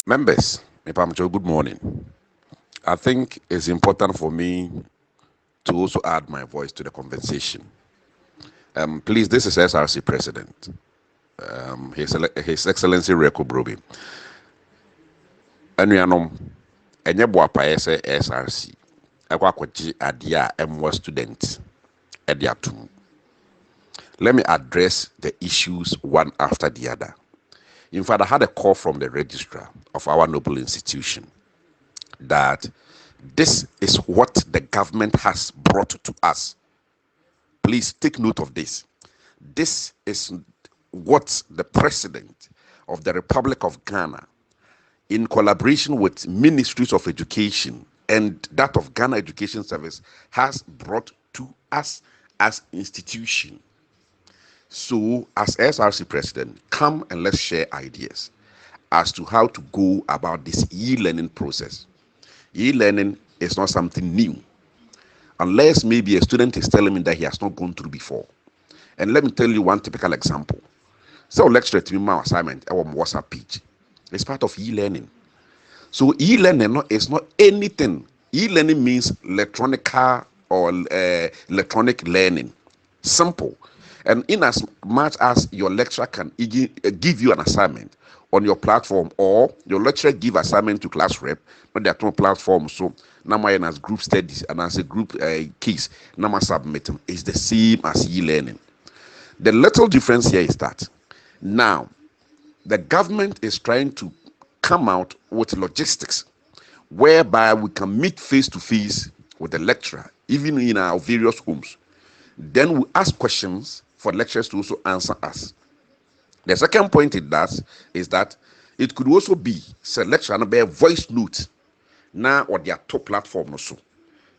Members, Mipamcho, good morning. I think it's important for me to also add my voice to the conversation. Please, this is SRC President, His Excellency Reko Brobe. Anuanom, enye boapae sɛ SRC, ɛkɔ akɔgye adeɛ a ɛmmoa students ɛde atom. Let me address the issues one after the other. In fact, I had a call from the registrar of our noble institution that this is what the government has brought to us. Please take note of this. This is what the president of the Republic of Ghana, in collaboration with ministries of education and that of Ghana Education Service, has brought to us as institution. So, as SRC president, come and let's share ideas as to how to go about this e-learning process. E-learning is not something new, unless maybe a student is telling me that he has not gone through before. And let me tell you one typical example. So, lecture to me my assignment on WhatsApp page. It's part of e-learning. So, e-learning is not anything. E-learning means electronical or electronic learning. Simple. And in as much as your lecturer can give you an assignment on your platform, or your lecturer give assignment to class rep, but there are no platforms, so now as group studies and as a group case, now submit them, is the same as e-learning. The little difference here is that now the government is trying to come out with logistics whereby we can meet face to face with the lecturer, even in our various homes. Then we ask questions for lecturers to also answer us. The second point it does is that it could also be say lecturer no be voice note now or their top platform also.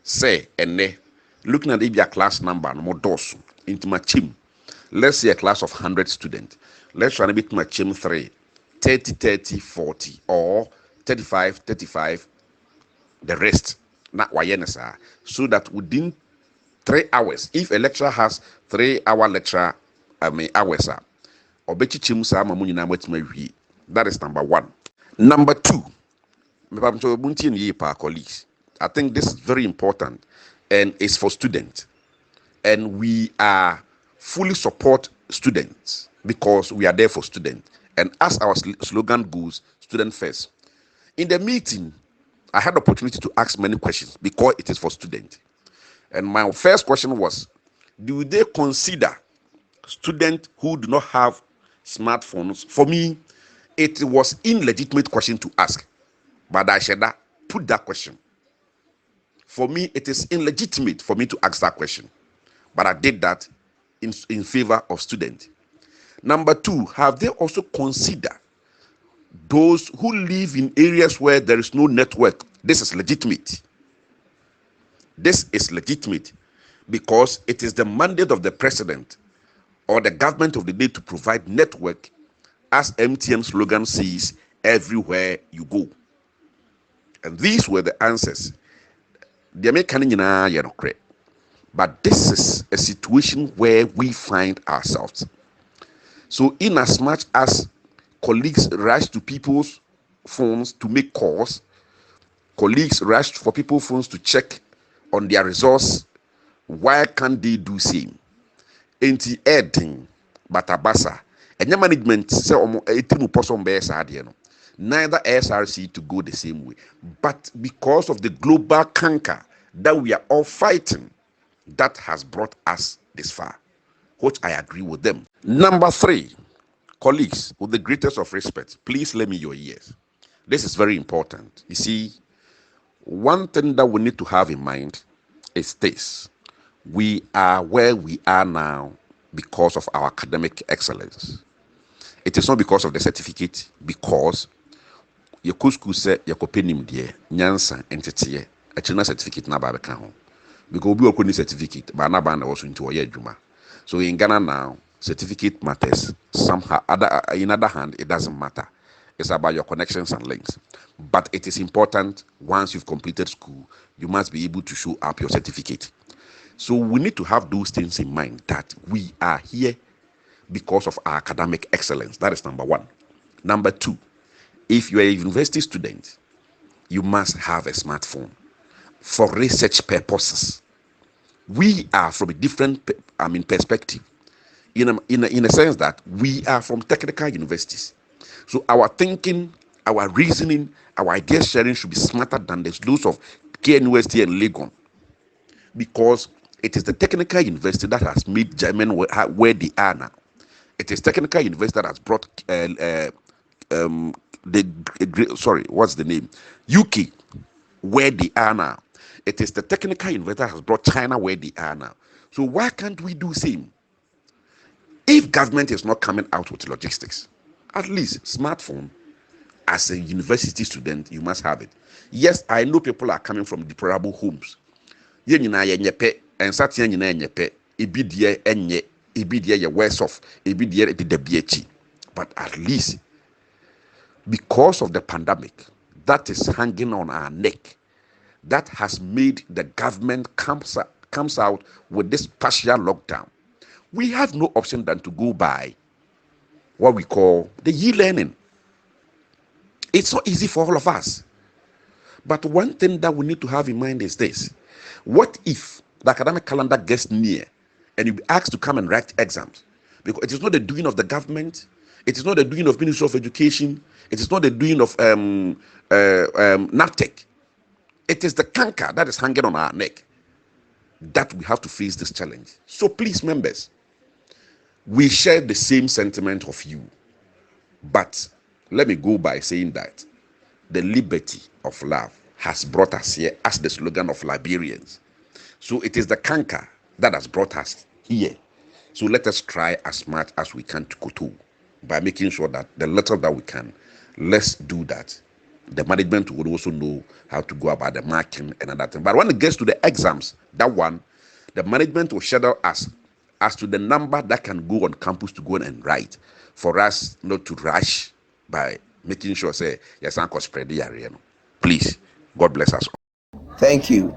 Say and looking at the class number no more doors into my team. Let's say a class of 100 students. Let's try to beat my team 3, 30, 30, 40, or 35, 35, the rest. Not wayenesa. So that within 3 hours, if a lecturer has 3-hour lecture, hours, that is number one. Number two, colleagues, I think this is very important and it's for students. And we are fully support students because we are there for students. And as our slogan goes, student first. In the meeting, I had the opportunity to ask many questions because it is for students. And my first question was, do they consider students who do not have smartphones? For me, it was illegitimate question to ask, but I should put that question. For me, it is illegitimate for me to ask that question, but I did that in favor of students. Number two, have they also considered those who live in areas where there is no network? This is legitimate. This is legitimate because it is the mandate of the president or the government of the day to provide network, as MTN slogan says, everywhere you go. And these were the answers. But this is a situation where we find ourselves. So in as much as colleagues rush to people's phones to make calls, colleagues rush for people's phones to check on their resource, why can't they do same? Enti editing batabasa and management say neither SRC to go the same way, but because of the global canker that we are all fighting, that has brought us this far, which I agree with them. Number three, colleagues, with the greatest of respect, please lend me your ears. This is very important. You see, one thing that we need to have in mind is this: we are where we are now because of our academic excellence. It is not because of the certificate, because your school said your copenim dear, nyansa entity, a china certificate na babeka home. Because we are certificate, but na ban also into a juma. So in Ghana now, certificate matters. Somehow, in other hand, it doesn't matter. It's about your connections and links. But it is important, once you've completed school, you must be able to show up your certificate. So we need to have those things in mind, that we are here because of our academic excellence. That is number one. Number two, If you are a university student, you must have a smartphone for research purposes. We are from a different, perspective, in a sense that we are from technical universities. So our thinking, our reasoning, our idea sharing should be smarter than those of KNUST and Legon, because it is the technical university that has made German where they are now. It is technical university that has brought what's the name? UK where they are now. It is the technical university that has brought China where they are now. So why can't we do same? If government is not coming out with logistics, at least smartphone, as a university student, you must have it. Yes, I know people are coming from deplorable homes. Yen nyina ye nyepe, ensatia nyina nyepe, ebi die enye, ebi die ye worse off, ebi die de biechi. But at least, because of the pandemic that is hanging on our neck, that has made the government comes out with this partial lockdown, we have no option than to go by what we call the e-learning. It's not easy for all of us. But one thing that we need to have in mind is this: what if the academic calendar gets near and you be asked to come and write exams? Because it is not the doing of the government, it is not the doing of Ministry of Education, it is not the doing of NAPTEC. It is the canker that is hanging on our neck that we have to face this challenge. So please, members, we share the same sentiment of you. But let me go by saying that the liberty of love has brought us here as the slogan of Liberians. So it is the canker that has brought us here. So let us try as much as we can to go to, by making sure that the little that we can, let's do that. The management would also know how to go about the marking and other thing. But when it gets to the exams, that one, the management will schedule us as to the number that can go on campus to go and write, for us not to rush by making sure say yes, uncle spread the area. Please, God bless us. Thank you.